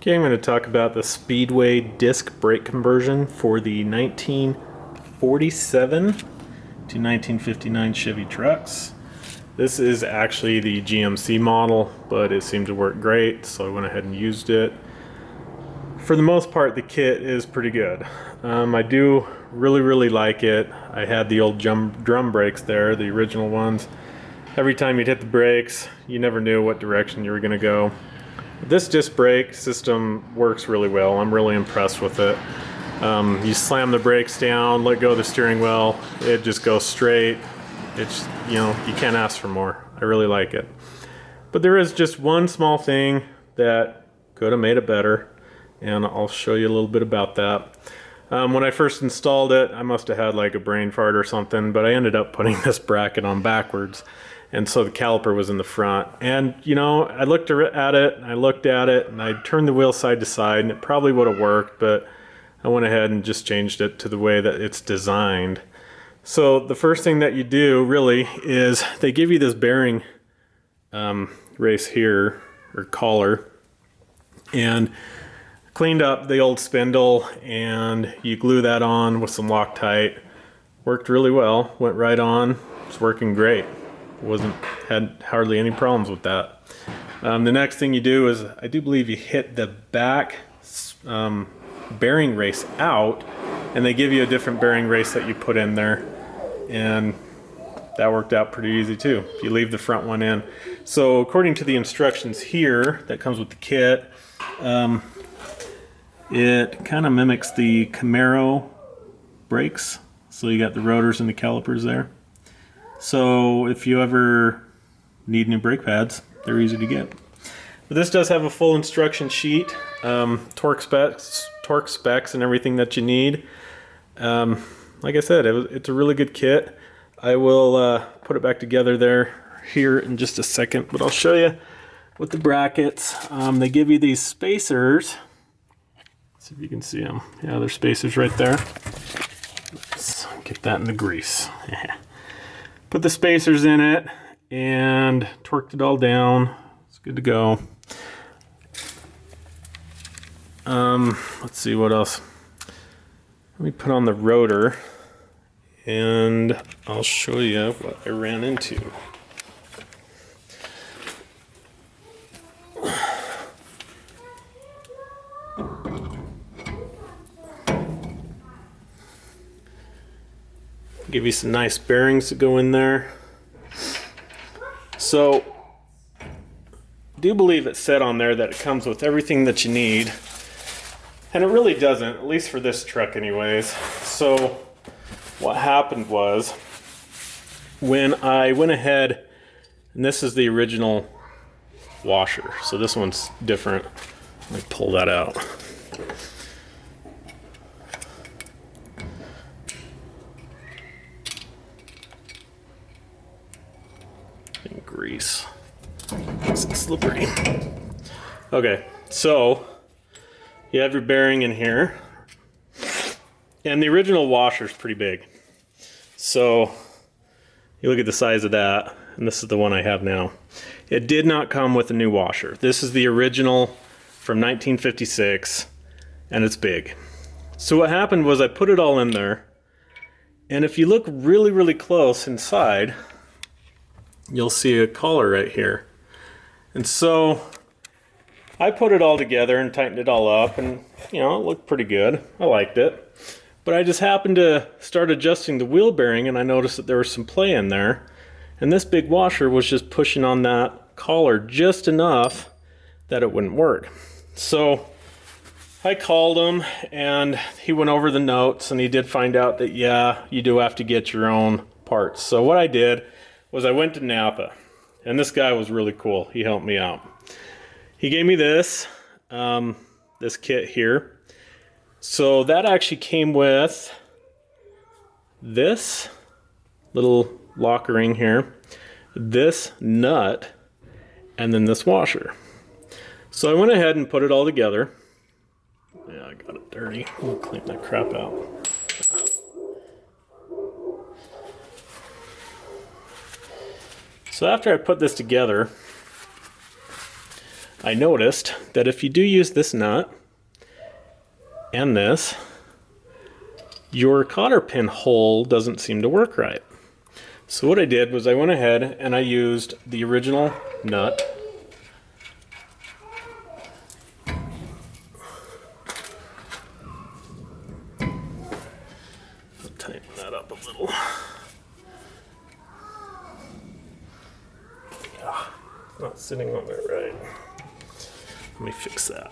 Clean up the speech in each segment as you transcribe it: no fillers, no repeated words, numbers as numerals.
Okay, I'm going to talk about the Speedway disc brake conversion for the 1947 to 1959 Chevy trucks. This is actually the GMC model, but it seemed to work great, so I went ahead and used it. For the most part, the kit is pretty good. I do really like it. I had the old drum brakes there, the original ones. Every time you'd hit the brakes, you never knew what direction you were going to go. This disc brake system works really well. I'm really impressed with it. You slam the brakes down, let go of the steering wheel, it just goes straight. It's, you know, you can't ask for more. I really like it. But there is just one small thing that could have made it better, and I'll show you a little bit about that. When I first installed it, I must have had like a brain fart or something, but I ended up putting this bracket on backwards. And so the caliper was in the front. And, you know, I looked at it, and I turned the wheel side to side, and it probably would have worked, but I went ahead and just changed it to the way that it's designed. So the first thing that you do, really, is they give you this bearing race here, or collar, and cleaned up the old spindle, and you glue that on with some Loctite. Worked really well, went right on, it's working great. Had hardly any problems with that. The next thing you do is, I do believe you hit the back bearing race out, and they give you a different bearing race that you put in there, and that worked out pretty easy too. You leave the front one in. So according to the instructions here that comes with the kit, it kind of mimics the Camaro brakes. So you got the rotors and the calipers there. So if you ever need new brake pads, they're easy to get. But this does have a full instruction sheet, torque specs and everything that you need. Like I said, it's a really good kit. I will put it back together here in just a second, but I'll show you with the brackets. They give you these spacers. Let's see if you can see them. Yeah, there's spacers right there. Let's get that in the grease. Put the spacers in it and torqued it all down. It's good to go. Let's see what else. Let me put on the rotor and I'll show you what I ran into. Give you some nice bearings to go in there. So, I do believe it said on there that it comes with everything that you need. And it really doesn't, at least for this truck anyways. So, what happened was, when I went ahead, and this is the original washer. So this one's different. Let me pull that out. Grease. It's slippery. Okay, so you have your bearing in here, and the original washer is pretty big. So you look at the size of that, and this is the one I have now. It did not come with a new washer. This is the original from 1956, and it's big. So what happened was I put it all in there, and if you look really close inside, you'll see a collar right here. And so I put it all together and tightened it all up, and you know, it looked pretty good. I liked it. But I just happened to start adjusting the wheel bearing, and I noticed that there was some play in there. And this big washer was just pushing on that collar just enough that it wouldn't work. So I called him, and he went over the notes, and he did find out that, yeah, you do have to get your own parts. So what I did was I went to Napa, and this guy was really cool. He helped me out. He gave me this, this kit here. So that actually came with this little lock ring here, this nut, and then this washer. So I went ahead and put it all together. Yeah, I got it dirty. I'll clean that crap out. So after I put this together, I noticed that if you do use this nut and this, your cotter pin hole doesn't seem to work right. So what I did was I went ahead and I used the original nut. I'll tighten that up a little. Yeah, not sitting on there right. Let me fix that.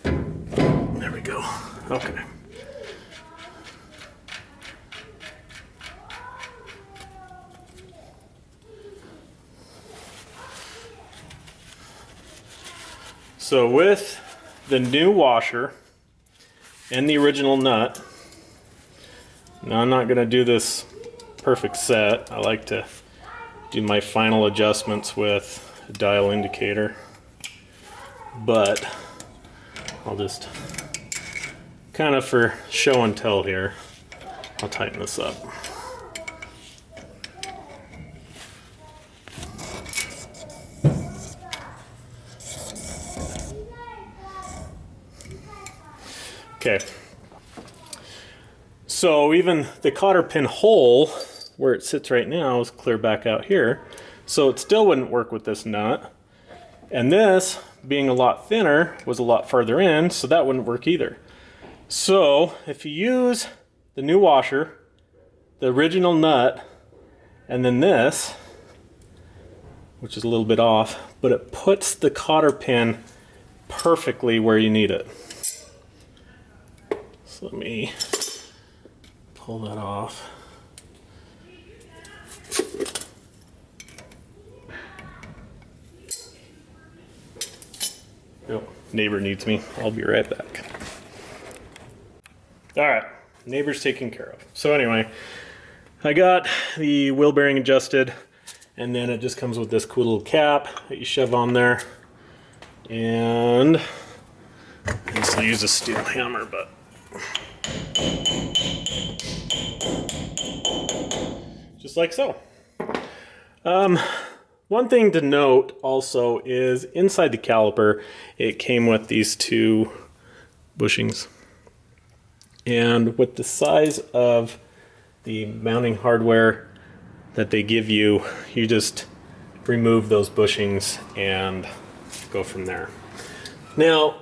There we go. Okay. So with the new washer and the original nut, now I'm not going to do this perfect set. I like to do my final adjustments with a dial indicator, but I'll just kind of for show and tell here, I'll tighten this up. Okay, so even the cotter pin hole where it sits right now is clear back out here, so it still wouldn't work with this nut. And this, being a lot thinner, was a lot farther in, so that wouldn't work either. So if you use the new washer, the original nut, and then this, which is a little bit off, but it puts the cotter pin perfectly where you need it. So let me pull that off. Oh, neighbor needs me. I'll be right back. All right, neighbor's taken care of. So anyway, I got the wheel bearing adjusted, and then it just comes with this cool little cap that you shove on there. And I just use a steel hammer, but just like so. One thing to note also is inside the caliper, it came with these two bushings. And with the size of the mounting hardware that they give you, you just remove those bushings and go from there. Now,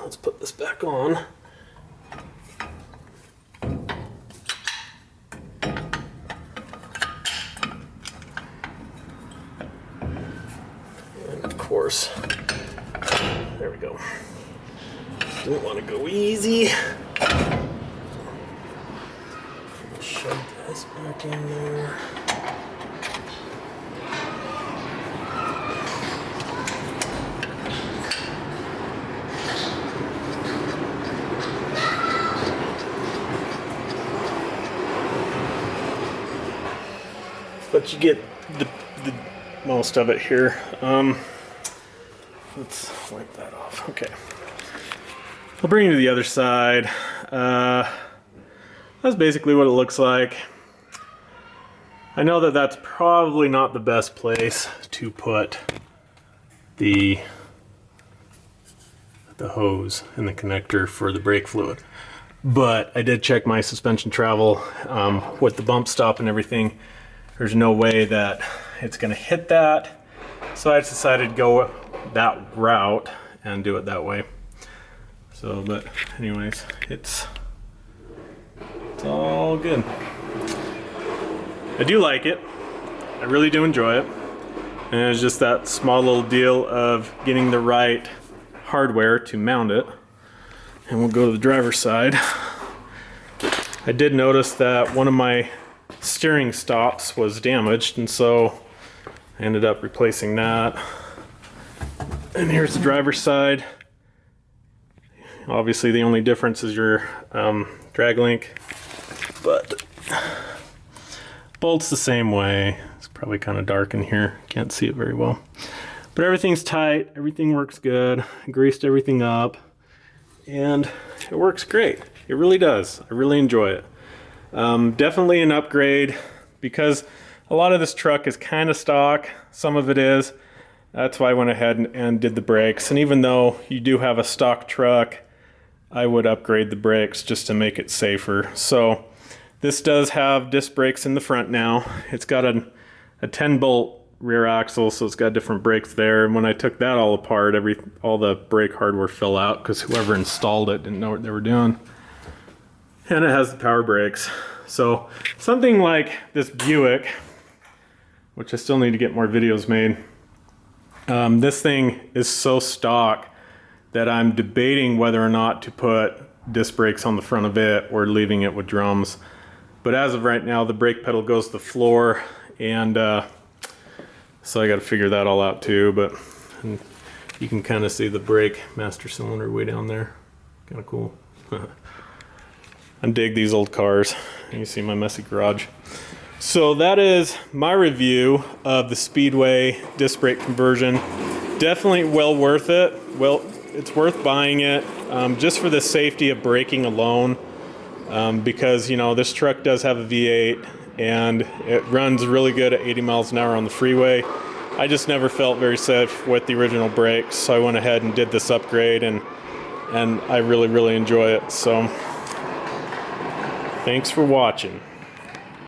let's put this back on. And of course, there we go. Don't want to go easy. Shove this back in there. But you get the most of it here. Let's wipe that off. Okay. I'll bring you to the other side. That's basically what it looks like. I know that that's probably not the best place to put the hose and the connector for the brake fluid. But I did check my suspension travel with the bump stop and everything. There's no way that it's going to hit that. So I decided to go that route and do it that way. So, but anyways, it's all good. I do like it. I really do enjoy it. And it's just that small little deal of getting the right hardware to mount it. And we'll go to the driver's side. I did notice that one of my steering stops was damaged, and so I ended up replacing that. And here's the driver's side. Obviously the only difference is your drag link, but bolts the same way. It's probably kind of dark in here, can't see it very well, but everything's tight, everything works good. I greased everything up and it works great. It really does. I really enjoy it. Definitely an upgrade because a lot of this truck is kind of stock. Some of it is, That's why I went ahead and did the brakes. And even though you do have a stock truck, I would upgrade the brakes just to make it safer. So this does have disc brakes in the front now. It's got a 10-bolt rear axle, so it's got different brakes there. And when I took that all apart, all the brake hardware fell out because whoever installed it didn't know what they were doing. And it has the power brakes. So something like this Buick, which I still need to get more videos made, this thing is so stock that I'm debating whether or not to put disc brakes on the front of it or leaving it with drums. But as of right now, the brake pedal goes to the floor, and so I got to figure that all out too. But you can kind of see the brake master cylinder way down there. Kind of cool. I dig these old cars. You see my messy garage. So that is my review of the Speedway disc brake conversion. Definitely well worth it. Well, it's worth buying it just for the safety of braking alone, because you know this truck does have a V8 and it runs really good at 80 miles an hour on the freeway. I just never felt very safe with the original brakes, so I went ahead and did this upgrade, and I really enjoy it. So thanks for watching.